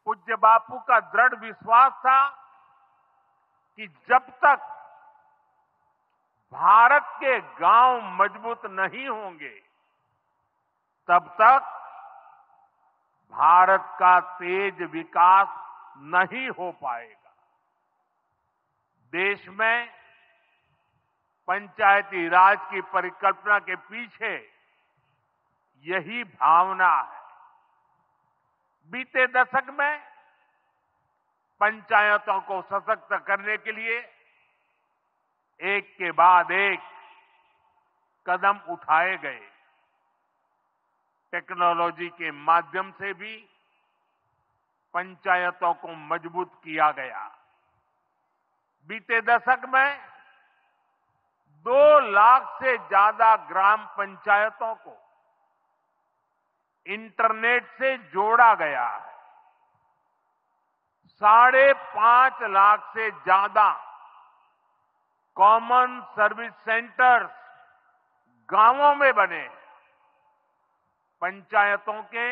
पूज्य बापू का दृढ़ विश्वास था कि जब तक भारत के गांव मजबूत नहीं होंगे तब तक भारत का तेज विकास नहीं हो पाएगा। देश में पंचायती राज की परिकल्पना के पीछे यही भावना है। बीते दशक में पंचायतों को सशक्त करने के लिए एक के बाद एक कदम उठाए गए। टेक्नोलॉजी के माध्यम से भी पंचायतों को मजबूत किया गया। बीते दशक में 2 लाख से ज्यादा ग्राम पंचायतों को इंटरनेट से जोड़ा गया है। 5.5 लाख से ज्यादा कॉमन सर्विस सेंटर्स गांवों में बने हैं। पंचायतों के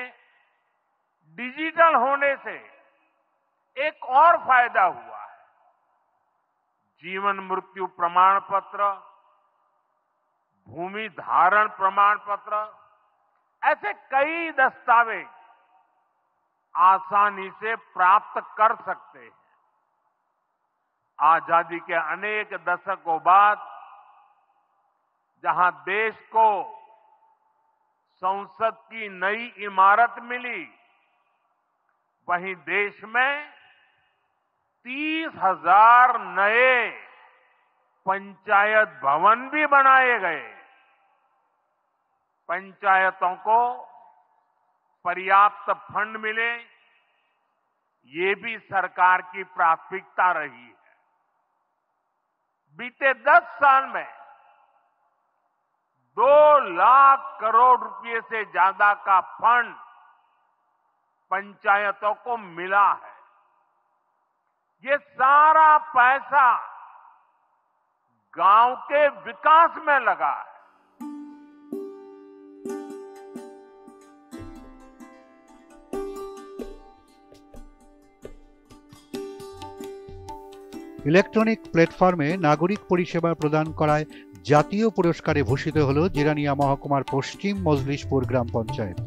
डिजिटल होने से एक और फायदा हुआ है। जीवन मृत्यु प्रमाण पत्र, भूमि धारण प्रमाण पत्र, ऐसे कई दस्तावेज आसानी से प्राप्त कर सकते हैं। आजादी के अनेक दशकों बाद जहां देश को संसद की नई इमारत मिली, वहीं देश में 30,000 नए पंचायत भवन भी बनाए गए। पंचायतों को पर्याप्त फंड मिले, ये भी सरकार की प्राथमिकता रही है। बीते 10 साल में 2 लाख करोड़ रुपए से ज्यादा का फंड पंचायतों को मिला है। ये सारा पैसा गांव के विकास में लगा है। ইলেকট্রনিক প্ল্যাটফর্মে নাগরিক পরিষেবা প্রদান করায় জাতীয় পুরস্কারে ভূষিত হল জিরানিয়া মহকুমার পশ্চিম মজলিশপুর গ্রাম পঞ্চায়েত।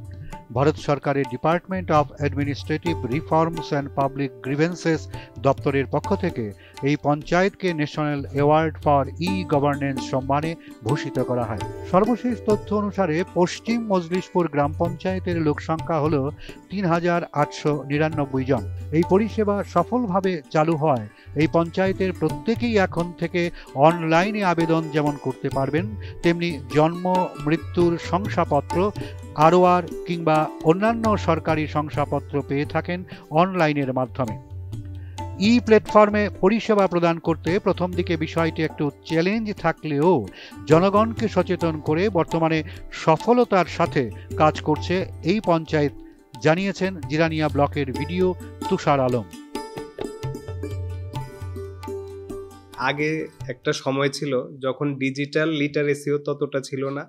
ভারত সরকারের department of administrative reforms and public grievances দপ্তরের পক্ষ থেকে এই পঞ্চায়েতকে ন্যাশনাল অ্যাওয়ার্ড ফর ই-গভর্নেন্স সম্মানে ভূষিত করা হয়। সর্বশেষ তথ্য অনুসারে পশ্চিম মজলিশপুর গ্রাম পঞ্চায়েতের লোকসংখ্যা হল ৩,৮৯৯ জন। এই পরিষেবা সফলভাবে চালু হয় এই পঞ্চায়েতের প্রত্যেকেই এখন থেকে অনলাইনে আবেদন যেমন করতে পারবেন, তেমনি জন্ম মৃত্যুর শংসাপত্র, আরওআর কিংবা অন্যান্য সরকারি শংসাপত্র পেয়ে থাকেন অনলাইনের মাধ্যমে। ই প্ল্যাটফর্মে পরিষেবা প্রদান করতে প্রথম দিকে বিষয়টি একটু চ্যালেঞ্জ থাকলেও জনগণকে সচেতন করে বর্তমানে সফলতার সাথে কাজ করছে এই পঞ্চায়েত, জানিয়েছেন জিরানিয়া ব্লকের ভিডিও তুষার আলম। আগে একটা সময় ছিল যখন ডিজিটাল লিটারেসিও ততটা ছিল না,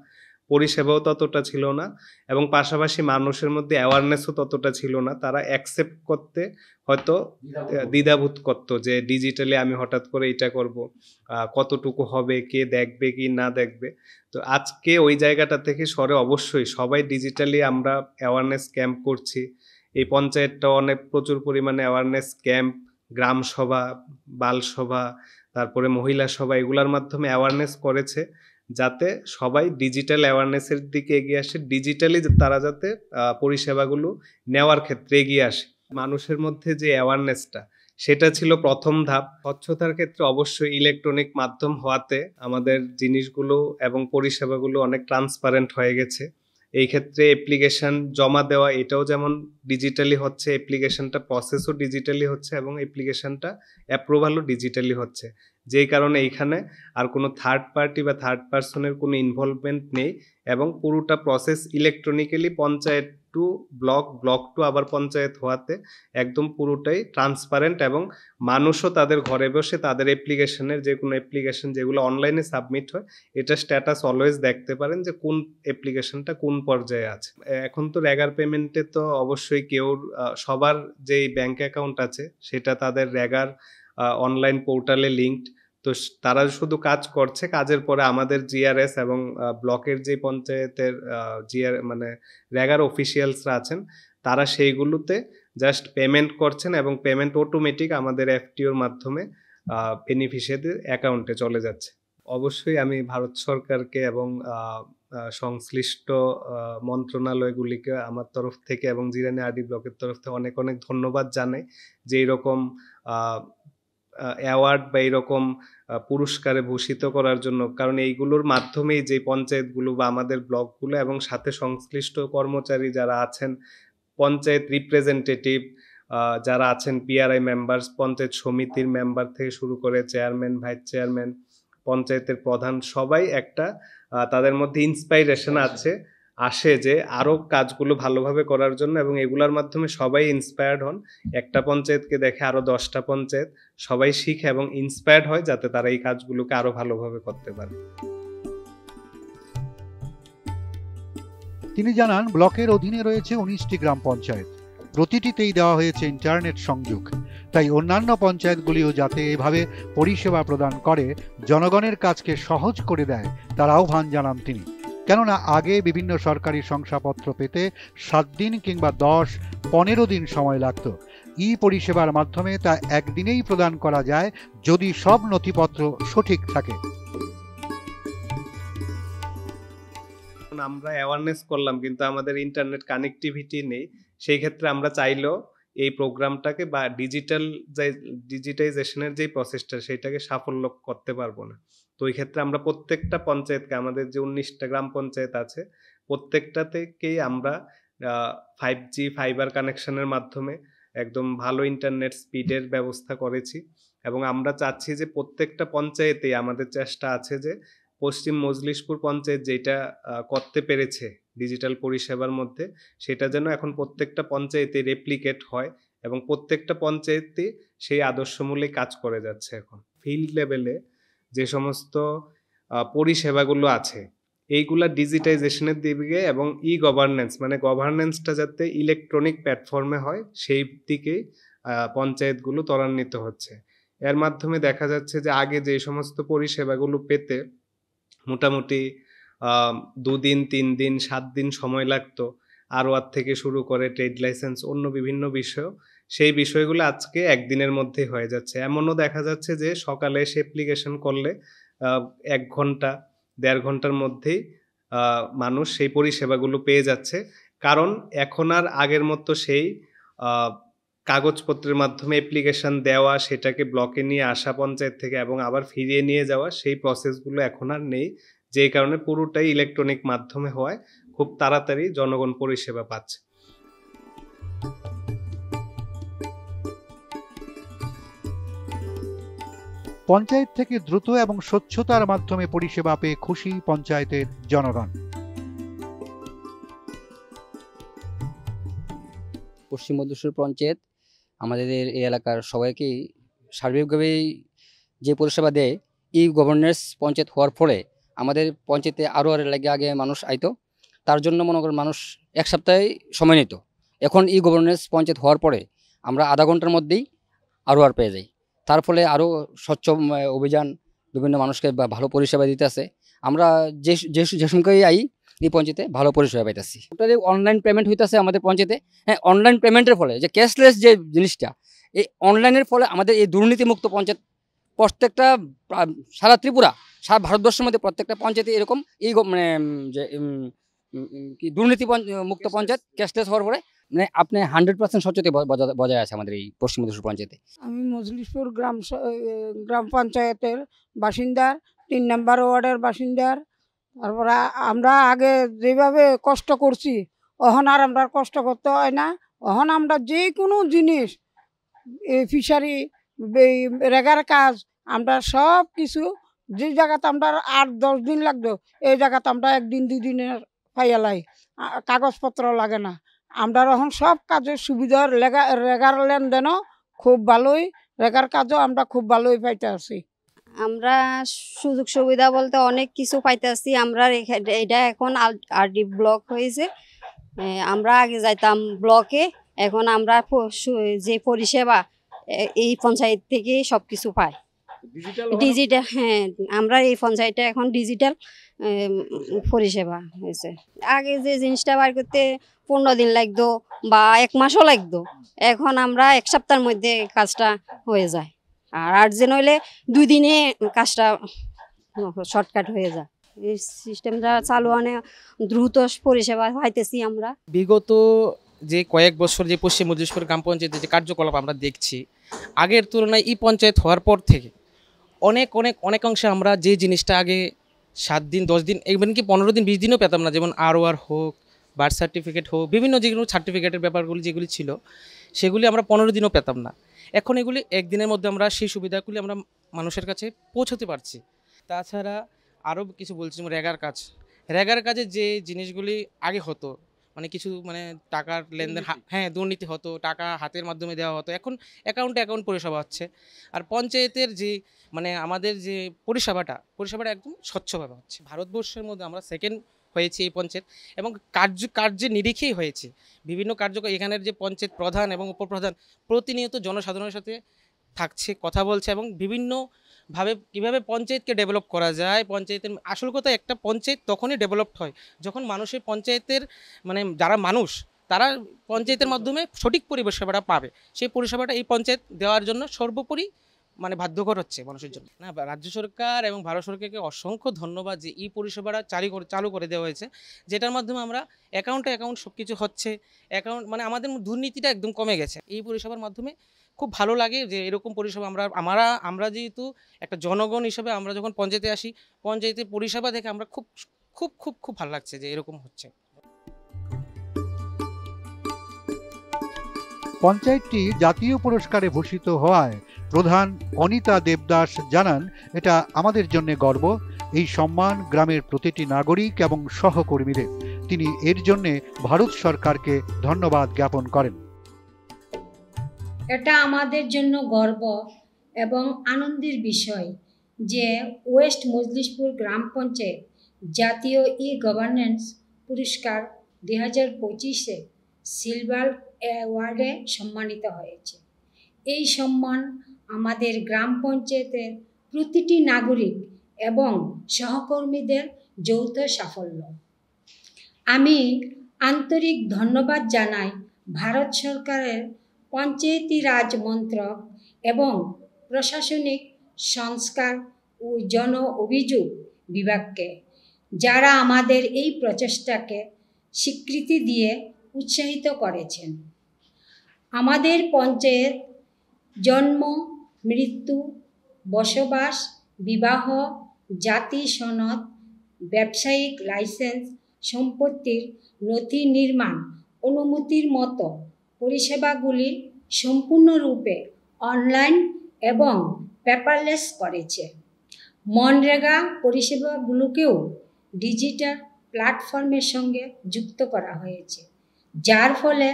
পরিষেবাও ততটা ছিল না, এবং পাশাপাশি মানুষের মধ্যে অ্যাওয়ারনেসও ততটা ছিল না। তারা অ্যাকসেপ্ট করতে হয়তো দ্বিধাবোধ করতো যে ডিজিটালি আমি হঠাৎ করে এটা করব, কতটুকু হবে, কে দেখবে কি না দেখবে। তো আজকে ওই জায়গাটা থেকে সরে অবশ্যই সবাই ডিজিটালি আমরা অ্যাওয়ারনেস ক্যাম্প করছি। এই পঞ্চায়েতটা অনেক প্রচুর পরিমাণে অ্যাওয়ারনেস ক্যাম্প, গ্রাম সভা, বাল সভা, তারপরে মহিলা সভা, এগুলোর মাধ্যমে অ্যাওয়ারনেস করেছে যাতে সবাই ডিজিটাল অ্যাওয়ারনেসের দিকে এগিয়ে আসে, ডিজিটালি তারা যাতে পরিষেবাগুলো নেওয়ার ক্ষেত্রে এগিয়ে আসে। মানুষের মধ্যে যে অ্যাওয়ারনেসটা, সেটা ছিল প্রথম ধাপ। স্বচ্ছতার ক্ষেত্রে অবশ্যই ইলেকট্রনিক মাধ্যম হওয়াতে আমাদের জিনিসগুলো এবং পরিষেবাগুলো অনেক ট্রান্সপারেন্ট হয়ে গেছে। এই ক্ষেত্রে অ্যাপ্লিকেশন জমা দেওয়া এটাও যেমন ডিজিটালি হচ্ছে, অ্যাপ্লিকেশনটা প্রসেসও ডিজিটালি হচ্ছে এবং অ্যাপ্লিকেশনটা অ্যাপ্রুভালও ডিজিটালি হচ্ছে। যেই কারণে এইখানে আর কোনো থার্ড পার্টি বা থার্ড পার্সনের কোনো ইনভলভমেন্ট নেই এবং পুরোটা process electronically panchayat to block, block to আবার পঞ্চায়েত হওয়াতে একদম পুরোটাই ট্রান্সপারেন্ট এবং মানুষও তাদের ঘরে বসে তাদের অ্যাপ্লিকেশনের যে কোনো অ্যাপ্লিকেশন যেগুলো অনলাইনে সাবমিট হয় এটা স্ট্যাটাস অলওয়েজ দেখতে পারেন যে কোন অ্যাপ্লিকেশনটা কোন পর্যায়ে আছে। এখন তো রেগার পেমেন্টে তো অবশ্যই সবার যেই ব্যাংক অ্যাকাউন্ট আছে সেটা তাদের রেগার অনলাইন পোর্টালে লিঙ্কড, তো তারা শুধু কাজ করছে, কাজের পরে আমাদের জিআরএস এবং ব্লকের যে পঞ্চায়েতের মানে রেগার অফিসিয়ালসরা আছেন তারা সেইগুলোতে জাস্ট পেমেন্ট করছেন এবং পেমেন্ট অটোমেটিক আমাদের এফটিওর মাধ্যমে বেনিফিশিয়ারিদের অ্যাকাউন্টে চলে যাচ্ছে। অবশ্যই আমি ভারত সরকারকে এবং সংশ্লিষ্ট মন্ত্রণালয়গুলিকে আমার তরফ থেকে এবং জিরানী আরডি ব্লকের তরফ থেকে অনেক অনেক ধন্যবাদ জানাই যে এইরকম অ্যাওয়ার্ড বা এইরকম পুরস্কারে ভূষিত করার জন্য, কারণ এইগুলোর মাধ্যমেই যে পঞ্চায়েতগুলো বা আমাদের ব্লকগুলো এবং সাথে সংশ্লিষ্ট কর্মচারী যারা আছেন, পঞ্চায়েত রিপ্রেজেন্টেটিভ যারা আছেন, পিআরআই মেম্বার্স, পঞ্চায়েত সমিতির মেম্বার থেকে শুরু করে চেয়ারম্যান, ভাইস চেয়ারম্যান, পঞ্চায়েতের প্রধান, সবাই একটা তাদের মধ্যে ইন্সপাইরেশন আসে যে আরো কাজগুলো ভালোভাবে করার জন্য এবং এগুলোর মাধ্যমে সবাই ইন্সপায়ার্ড হন। একটা পঞ্চায়েতকে দেখে আরো 10টা পঞ্চায়েত সবাই শিখে এবং ইন্সপায়ার্ড হয় যাতে তারা এই কাজগুলোকে আরো ভালোভাবে করতে পারে। তিনি জানান, ব্লকের অধীনে রয়েছে 19টি গ্রাম পঞ্চায়েত, প্রতিটিতেই দেওয়া হয়েছে ইন্টারনেট সংযোগ। তাই অন্যান্য পঞ্চায়েতগুলিও যাতে এভাবে পরিষেবা প্রদান করে, জনগণের কাজকে সহজ করে দেয়, তার আহ্বান জানান তিনি। কেননা আগে বিভিন্ন সরকারি শংসাপত্র পেতে 7 দিন কিংবা 10-15 দিন সময় লাগত। ই পরিষেবার মাধ্যমে তা একদিনেই প্রদান করা যায় যদি সব নথিপত্র সঠিক থাকে। আমরা অ্যাওয়ারনেস করলাম কিন্তু আমাদের ইন্টারনেট কানেক্টিভিটি নেই, সেই ক্ষেত্রে আমরা চাইলেও এই প্রোগ্রামটাকে বা ডিজিটাইজেশনের যে প্রসেসটা সেটাকে সাফল্য করতে পারবো না। তো ওই ক্ষেত্রে আমরা প্রত্যেকটা পঞ্চায়েতকে, আমাদের যে 19টা গ্রাম পঞ্চায়েত আছে প্রত্যেকটা থেকেই আমরা 5G ফাইবার কানেকশনের মাধ্যমে একদম ভালো ইন্টারনেট স্পিডের ব্যবস্থা করেছি এবং আমরা চাচ্ছি যে প্রত্যেকটা পঞ্চায়েতেই আমাদের চেষ্টা আছে যে পশ্চিম মজলিশপুর পঞ্চায়েত যেটা করতে পেরেছে ডিজিটাল পরিষেবার মধ্যে, সেটা যেন এখন প্রত্যেকটা পঞ্চায়েতে রেপ্লিকেট হয় এবং প্রত্যেকটা পঞ্চায়েতে সেই আদর্শমূলে কাজ করে যাচ্ছে। এখন ফিল্ড লেভেলে যে সমস্ত পরিষেবাগুলো আছে এইগুলা ডিজিটাইজেশনের দিকে এবং ই গভর্নেন্স মানে গভর্নেন্সটা যাতে ইলেকট্রনিক প্ল্যাটফর্মে হয় সেই দিকেই পঞ্চায়েতগুলো ত্বরান্বিত হচ্ছে। এর মাধ্যমে দেখা যাচ্ছে যে আগে যে সমস্ত পরিষেবাগুলো পেতে মোটামুটি 2 দিন 3 দিন 7 দিন সময় লাগতো, আরওয়ার থেকে শুরু করে ট্রেড লাইসেন্স অন্য বিভিন্ন বিষয়, সেই বিষয়গুলো আজকে একদিনের মধ্যে হয়ে যাচ্ছে। এমনও দেখা যাচ্ছে যে সকালে এসে অ্যাপ্লিকেশন করলে 1 ঘন্টা 1.5 ঘন্টার মধ্যেই মানুষ সেই পরিষেবাগুলো পেয়ে যাচ্ছে। কারণ এখন আর আগের মতো সেই কাগজপত্রের মাধ্যমে অ্যাপ্লিকেশন দেওয়া, সেটাকে ব্লকে নিয়ে আসা পঞ্চায়েত থেকে এবং আবার ফিরিয়ে নিয়ে যাওয়া, সেই প্রসেসগুলো এখন আর নেই, যেই কারণে পুরোটাই ইলেকট্রনিক মাধ্যমে হওয়ায় খুব তাড়াতাড়ি জনগণ পরিষেবা পাচ্ছে। পঞ্চায়েত থেকে দ্রুত এবং স্বচ্ছতার মাধ্যমে পরিষেবা পেয়ে খুশি পঞ্চায়েতের জনগণ। পশ্চিম মজলিশপুর পঞ্চায়েত আমাদের এই এলাকার সবাইকেই সার্বিকভাবেই যে পরিষেবা দেয়, ই গভর্নেন্স পঞ্চায়েত হওয়ার ফলে আমাদের পঞ্চায়েতে আরও আগে মানুষ আইতো, তার জন্য মনে করেন মানুষ 1 সপ্তাহে সময় নিত। এখন ই গভর্নেন্স পঞ্চায়েত হওয়ার পরে আমরা আধা ঘন্টার মধ্যেই আর পেয়ে যাই। তার ফলে আরও স্বচ্ছ অভিযান বিভিন্ন মানুষকে ভালো পরিষেবা দিতে আছে। আমরা যে সময়ই আই এই পঞ্চায়েতে ভালো পরিষেবা পাইতেছি। অনলাইন পেমেন্ট হইতেছে আমাদের পঞ্চায়েতে। হ্যাঁ, অনলাইন পেমেন্টের ফলে যে ক্যাশলেস যে জিনিসটা, এই অনলাইনের ফলে আমাদের এই দুর্নীতিমুক্ত পঞ্চায়েত প্রত্যেকটা সারা ত্রিপুরা, সারা ভারতবর্ষের মধ্যে প্রত্যেকটা পঞ্চায়েতে এরকম এই মানে যে কি দুর্নীতি মুক্ত পঞ্চায়েত ক্যাশলেস হওয়ার পরে মানে আপনি 100% স্বচ্ছতা বজায় আছে আমাদের এই পশ্চিম মজলিশপুর পঞ্চায়েতে। আমি মজলিশপুর গ্রাম পঞ্চায়েতের বাসিন্দার 3 নম্বর ওয়ার্ডের বাসিন্দার। তারপরে আমরা আগে যেভাবে কষ্ট করছি এখন আর আমরা কষ্ট করতে হয় না। এখন আমরা যে কোনো জিনিস ফিশারি রেগার কাজ আমরা সব কিছু যে জায়গাতে আমরা 8-10 দিন লাগতো এই জায়গাতে আমরা 1 দিন 2 দিনের পাইয়ালাই, কাগজপত্র লাগে না। আমরা এখন সব কাজের সুবিধার রেগার লেনদেনও খুব ভালোই, রেগার কাজও আমরা খুব ভালোই পাইতে আছি। আমরা সুযোগ সুবিধা বলতে অনেক কিছু পাইতেছি। আমরা এটা এখন আরডি ব্লক হয়েছে। আমরা আগে যাইতাম ব্লকে, এখন আমরা যে পরিষেবা এই পঞ্চায়েত থেকে সবকিছু পাই ডিজিটাল। হ্যাঁ, আমরা এই পঞ্চায়েতটা এখন ডিজিটাল পরিষেবা হয়েছে। আগে যে জিনিসটা বার করতে 15 দিন লাগতো বা 1 মাসও লাগতো, এখন আমরা 1 সপ্তাহের মধ্যে কাজটা হয়ে যায়। আর আর্জেন্ট হইলে 2 দিনে কাজটা শর্টকাট হয়ে যায়। এই সিস্টেমটা চালু আনে দ্রুত পরিষেবা পাইতেছি আমরা। বিগত যে কয়েক বছর যে পশ্চিম মজলিশপুর গ্রাম পঞ্চায়েতের যে কার্যকলাপ আমরা দেখছি, আগের তুলনায় ই পঞ্চায়েত হওয়ার পর থেকে অনেকাংশে আমরা যে জিনিসটা আগে 7 দিন 10 দিন এমনকি 15 দিন 20 দিনও পেতাম না, যেমন ROR হোক, বার্থ সার্টিফিকেট হোক, বিভিন্ন যেগুলো সার্টিফিকেটের ব্যাপারগুলি যেগুলি ছিল সেগুলি আমরা 15 দিনও পেতাম না। এখন এগুলি একদিনের মধ্যে আমরা সেই সুবিধাগুলি আমরা মানুষের কাছে পৌঁছতে পারছি। তাছাড়া আরও কিছু বলছি, যেমন রেগার কাজে যে জিনিসগুলি আগে হতো, মানে কিছু মানে টাকার লেনদেন, হ্যাঁ দুর্নীতি হতো, টাকা হাতের মাধ্যমে দেওয়া হতো, এখন অ্যাকাউন্ট পরিষেবা হচ্ছে। আর পঞ্চায়েতের যে মানে আমাদের যে পরিষেবাটা একদম স্বচ্ছভাবে হচ্ছে। ভারতবর্ষের মধ্যে আমরা সেকেন্ড হয়েছি এই পঞ্চায়েত, এবং কার্যের নিরিখেই হয়েছে। বিভিন্ন কার্যকর এখানের যে পঞ্চায়েত প্রধান এবং উপপ্রধান প্রতিনিয়ত জনসাধারণের সাথে থাকছে, কথা বলছে, এবং বিভিন্নভাবে কীভাবে পঞ্চায়েতকে ডেভেলপ করা যায়। পঞ্চায়েতের আসল কথা, একটা পঞ্চায়েত তখনই ডেভেলপড হয় যখন মানুষের পঞ্চায়েতের মানে যারা মানুষ তারা পঞ্চায়েতের মাধ্যমে সঠিক পরিষেবাটা পাবে। সেই পরিষেবাটা এই পঞ্চায়েত দেওয়ার জন্য সর্বোপরি মানে বাধ্যকর হচ্ছে মানুষের জন্য। না, রাজ্য সরকার এবং ভারত সরকারকে অসংখ্য ধন্যবাদ যে এই পরিষেবাটা চালু করে দেওয়া হয়েছে, যেটার মাধ্যমে আমরা অ্যাকাউন্ট সব কিছু হচ্ছে। মানে আমাদের দুর্নীতিটা একদম কমে গেছে এই পরিষেবার মাধ্যমে। খুব ভালো লাগে যে এরকম পরিষেবা আমরা যেহেতু একটা জনগণ হিসেবে আমরা যখন পঞ্চায়েতে আসি, পঞ্চায়েতের পরিষেবা দেখে আমরা খুব খুব খুব খুব ভালো লাগছে যে এরকম হচ্ছে। পঞ্চায়েতটি জাতীয় পুরস্কারে ভূষিত হওয়ায় প্রধান অনিতা দেবদাস জানান, এটা আমাদের জন্য গর্ব। এই সম্মান গ্রামের প্রতিটি নাগরিক এবং সহকর্মীদের। তিনি এর জন্য ভারত সরকারকে ধন্যবাদ জ্ঞাপন করেন। এটা আমাদের জন্য গর্ব এবং আনন্দের বিষয় যে ওয়েস্ট মজলিশপুর গ্রাম পঞ্চায়েত জাতীয় গভর্নেন্স পুরস্কার 2025-এ সিলভার অ্যাওয়ার্ডে সম্মানিত হয়েছে। এই সম্মান আমাদের গ্রাম পঞ্চায়েতের প্রতিটি নাগরিক এবং সহকর্মীদের যৌথ সাফল্য। আমি আন্তরিক ধন্যবাদ জানাই ভারত সরকারের পঞ্চায়েতি রাজ মন্ত্রক এবং প্রশাসনিক সংস্কার ও জন অভিযোগ বিভাগকে, যারা আমাদের এই প্রচেষ্টাকে স্বীকৃতি দিয়ে উৎসাহিত করেছেন। আমাদের পঞ্চায়েত জন্ম, মৃত্যু, বসবাস, বিবাহ, জাতি সনদ, ব্যবসায়িক লাইসেন্স, সম্পত্তির নথি নির্মাণ অনুমতির মতো পরিষেবাগুলি সম্পূর্ণরূপে অনলাইন এবং পেপারলেস করেছে। মনরেগা পরিষেবাগুলোকেও ডিজিটাল প্ল্যাটফর্মের সঙ্গে যুক্ত করা হয়েছে, যার ফলে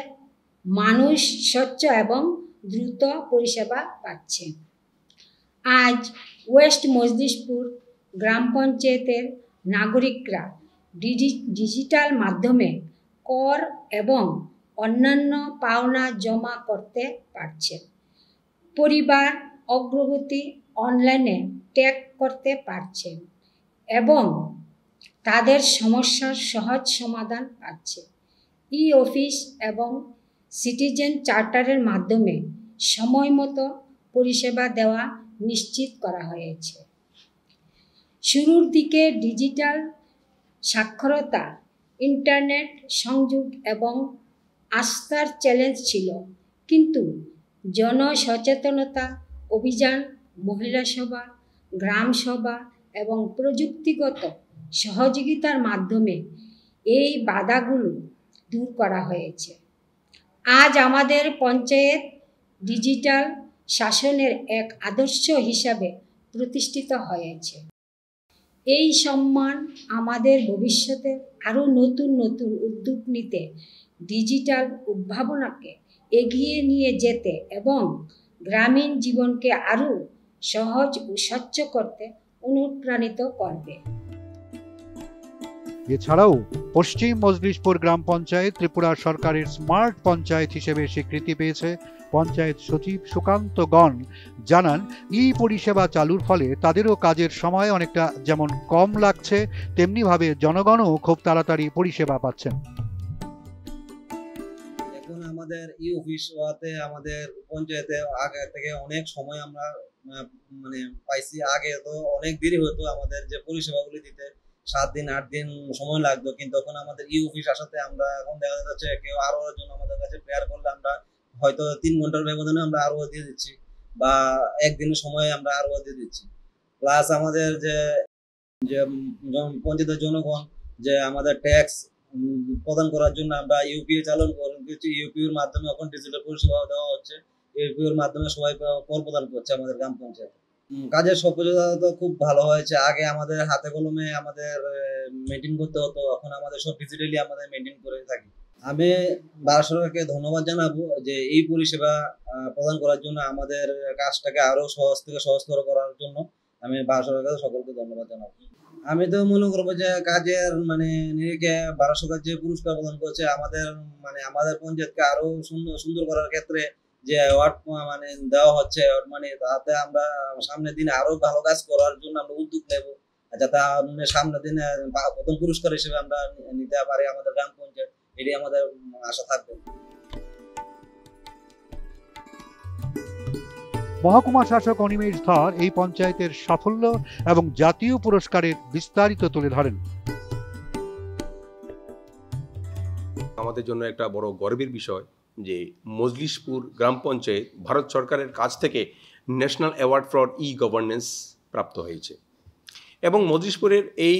মানুষ স্বচ্ছ এবং দ্রুত পরিষেবা পাচ্ছে। আজ ওয়েস্ট মজলিশপুর গ্রাম পঞ্চায়েতের নাগরিকরা ডিজিটাল মাধ্যমে কর এবং অন্যান্য পাওনা জমা করতে পারছে, পরিবার অগ্রগতি অনলাইনে ট্র্যাক করতে পারছে এবং তাদের সমস্যার সহজ সমাধান পাচ্ছে। অফিস এবং সিটিজেন চার্টারের মাধ্যমে সময় মতো পরিষেবা দেওয়া নিশ্চিত করা হয়েছে। শুরুর দিকে ডিজিটাল সাক্ষরতা, ইন্টারনেট সংযোগ এবং আস্থার চ্যালেঞ্জ ছিল, কিন্তু জনসচেতনতা অভিযান, মহিলা সভা, গ্রাম সভা এবং প্রযুক্তিগত সহযোগিতার মাধ্যমে এই বাধাগুলো দূর করা হয়েছে। আজ আমাদের পঞ্চায়েত ডিজিটাল শাসনের এক আদর্শ হিসাবে প্রতিষ্ঠিত হয়েছে। এই সম্মান আমাদের ভবিষ্যতে আরও নতুন নতুন উদ্যোগ নিতে, ডিজিটাল উদ্ভাবনাকে এগিয়ে নিয়ে যেতে এবং গ্রামীণ জীবনকে আরও সহজ ও স্বচ্ছ করতে অনুপ্রাণিত করবে। এছাড়াও পশ্চিম মজলিশপুর গ্রাম পঞ্চায়েত ত্রিপুরা সরকারের স্মার্ট পঞ্চায়েত হিসেবে স্বীকৃতি পেয়েছে। পঞ্চায়েত সচিব সুকান্ত গণ জানান, ই পরিষেবা চালুর ফলে তাদেরও কাজের সময় অনেকটা যেমন কম লাগছে, তেমনি ভাবে জনগণও খুব তাড়াতাড়ি পরিষেবা পাচ্ছেন। এখন আমাদের ই অফিস হওয়াতে আমাদের পঞ্চায়েতে আগে থেকে অনেক সময় আমরা মানে পাইছি। আগে তো অনেক দেরি হতো আমাদের যে পরিষেবাগুলি দিতে, 7 দিন 8 দিন সময় লাগতো, কিন্তু এখন আমাদের ই অফিস আসাতে আমরা এখন দেখা যাচ্ছে কেউ আরো জন্য আমাদের কাছে প্রেয়ার করলে আমরা হয়তো 3 ঘন্টার ব্যবধানে আমরা আরো দিয়ে দিচ্ছি, বা একদিনের সময় আমরা আরো দিয়ে দিচ্ছি। প্লাস আমাদের যে পঞ্চায়েতের জনগণ যে আমাদের ট্যাক্স প্রদান করার জন্য আমরা ইউপিআই চালু করেছি। ইউপিআইয়ের মাধ্যমে এখন ডিজিটাল পরিষেবা দেওয়া হচ্ছে। ইউপিআইয়ের মাধ্যমে সবাই কর প্রদান করছে আমাদের গ্রাম পঞ্চায়েত। কাজের সফলতা তো খুব ভালো হয়েছে। আগে আমাদের হাতে কলমে আমাদের মেনটেন করতে হতো, এখন আমাদের সব ডিজিটালি আমাদের মেনটেন করে থাকি। আমি ভারত সরকারকে ধন্যবাদ জানাবো যে এই পরিষেবা প্রদান করার জন্য, আমাদের কাজটাকে আরো সহজ থেকে সহজতর করার জন্য আমি ভারত সরকারকে সকলকে ধন্যবাদ জানাবো। আমি তো মনে করবো যে কাজের নিরিখে ভারত সরকার যে পুরস্কার প্রদান করছে আমাদের পঞ্চায়েতকে আরো সুন্দর করার ক্ষেত্রে যে অ্যাওয়ার্ড দেওয়া হচ্ছে, তাতে আমরা সামনের দিনে আরো ভালো কাজ করার জন্য আমরা উদ্যোগ নেব, যাতে সামনের দিনে প্রথম পুরস্কার হিসেবে আমরা নিতে পারি আমাদের গ্রাম পঞ্চায়েত। এটাই আমাদের আশা থাকবে। মহকুমা শাসক অনিমেষ ধর এই পঞ্চায়েতের সাফল্য এবং জাতীয় পুরস্কারের বিস্তারিত তুলে ধরেন। আমাদের জন্য একটা বড় গর্বের বিষয় যে মজলিশপুর গ্রাম পঞ্চায়েত ভারত সরকারের কাছ থেকে national award for E governance প্রাপ্ত হয়েছে, এবং মজলিশপুরের এই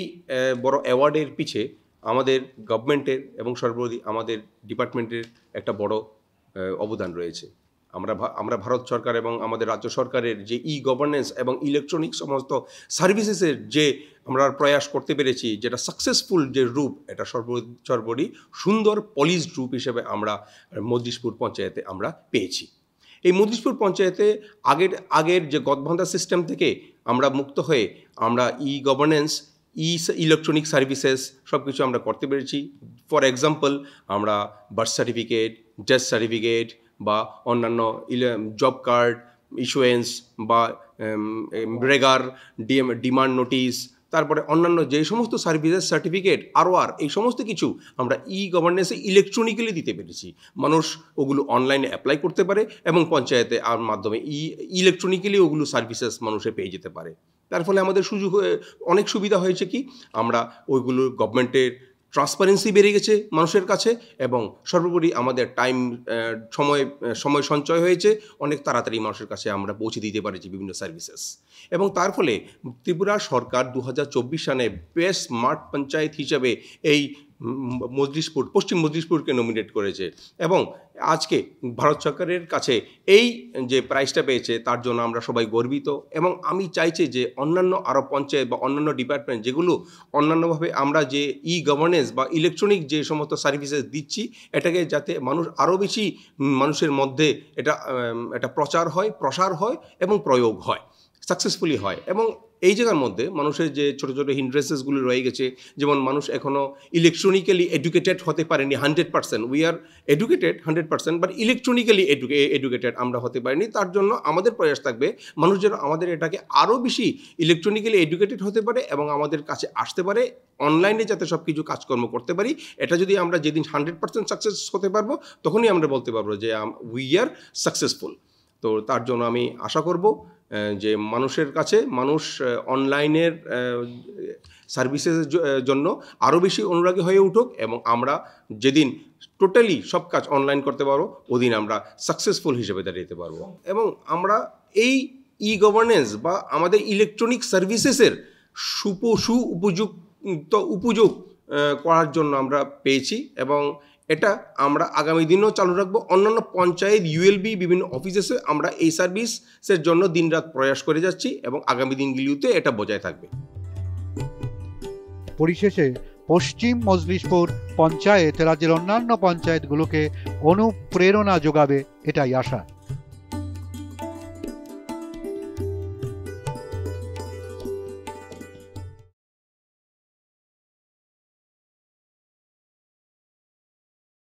বড় অ্যাওয়ার্ডের পিছে আমাদের গভর্নমেন্টের এবং সর্বোপরি আমাদের ডিপার্টমেন্টের একটা বড় অবদান রয়েছে। আমরা ভারত সরকার এবং আমাদের রাজ্য সরকারের যে ই গভর্নেন্স এবং ইলেকট্রনিক সমস্ত সার্ভিসেসের যে আমরা প্রয়াস করতে পেরেছি, যেটা সাকসেসফুল যে রূপ, এটা সর্বোপরি সুন্দর পলিশ রূপ হিসেবে আমরা মজলিশপুর পঞ্চায়েতে আমরা পেয়েছি। এই মজলিশপুর পঞ্চায়েতে আগের যে গদবান্ধা সিস্টেম থেকে আমরা মুক্ত হয়ে আমরা ই গভর্নেন্স, ইলেকট্রনিক সার্ভিসেস সব কিছু আমরা করতে পেরেছি। ফর এক্সাম্পল, আমরা বার্থ সার্টিফিকেট, ডেথ সার্টিফিকেট বা অন্যান্য জব কার্ড ইস্যুয়েন্স বা রেগার ডিমান্ড নোটিশ, তারপরে অন্যান্য যে সমস্ত সার্ভিসেস সার্টিফিকেট আর এই সমস্ত কিছু আমরা ই গভর্নেন্সে ইলেকট্রনিক্যালি দিতে পেরেছি। মানুষ ওগুলো অনলাইনে অ্যাপ্লাই করতে পারে এবং পঞ্চায়েতে মাধ্যমে ইলেকট্রনিক্যালি ওগুলো সার্ভিসেস মানুষে পেয়ে যেতে পারে। তার ফলে আমাদের অনেক সুবিধা হয়েছে কি, আমরা ওইগুলো গভর্নমেন্টের ট্রান্সপারেন্সি বেড়ে গেছে মানুষের কাছে, এবং সর্বোপরি আমাদের সময় সঞ্চয় হয়েছে, অনেক তাড়াতাড়ি মানুষের কাছে আমরা পৌঁছে দিতে পারছি বিভিন্ন সার্ভিসেস। এবং তার ফলে ত্রিপুরা সরকার 2024 সালে বেস্ট স্মার্ট পঞ্চায়েত হিসাবে এই পশ্চিম মজলিশপুরকে নমিনেট করেছে, এবং আজকে ভারত সরকারের কাছে এই যে প্রাইজটা পেয়েছে তার জন্য আমরা সবাই গর্বিত। এবং আমি চাইছি যে অন্যান্য আরও পঞ্চায়েত বা অন্যান্য ডিপার্টমেন্ট যেগুলো অন্যান্যভাবে আমরা যে ই গভর্নেন্স বা ইলেকট্রনিক যে সমস্ত সার্ভিসেস দিচ্ছি, এটাকে যাতে আরও বেশি মানুষের মধ্যে এটা প্রসার হয় এবং প্রয়োগ হয়, সাকসেসফুলি হয়। এবং এই জায়গার মধ্যে মানুষের যে ছোটো ছোটো হিন্ড্রেন্সেসগুলো রয়ে গেছে, যেমন মানুষ এখনও ইলেকট্রনিক্যালি এডুকেটেড হতে পারেনি 100%। We are educated 100%, but electronically educated আমরা হতে পারিনি। তার জন্য আমাদের প্রয়াস থাকবে মানুষ যেন আমাদের এটাকে আরও বেশি ইলেকট্রনিক্যালি এডুকেটেড হতে পারে এবং আমাদের কাছে আসতে পারে, অনলাইনে যাতে সব কিছু কাজকর্ম করতে পারি। এটা যদি আমরা যেদিন 100% সাকসেস হতে পারবো, তখনই আমরা বলতে পারবো যে উই আর সাকসেসফুল। তো তার জন্য আমি আশা করব যে মানুষ অনলাইনের সার্ভিসেসের জন্য আরও বেশি অনুরাগী হয়ে উঠুক, এবং আমরা যেদিন টোটালি সব কাজ অনলাইন করতে পারবো, ওদিন আমরা সাকসেসফুল হিসেবে দাঁড়াতে পারবো। এবং আমরা এই ই গভর্নেন্স বা আমাদের ইলেকট্রনিক সার্ভিসেসের উপযোগ করার জন্য আমরা পেয়েছি এবং এটা আমরা আগামী দিনেও চালু রাখবো। অন্যান্য পঞ্চায়েত, ইউএলবি, বিভিন্ন অফিসে আমরা এই সার্ভিসের জন্য দিনরাত প্রয়াস করে যাচ্ছি এবং আগামী দিনগুলিতে এটা বজায় থাকবে। পরিশেষে পশ্চিম মজলিশপুর পঞ্চায়েত রাজ্যের অন্যান্য পঞ্চায়েতগুলোকে অনুপ্রেরণা যোগাবে, এটাই আশা।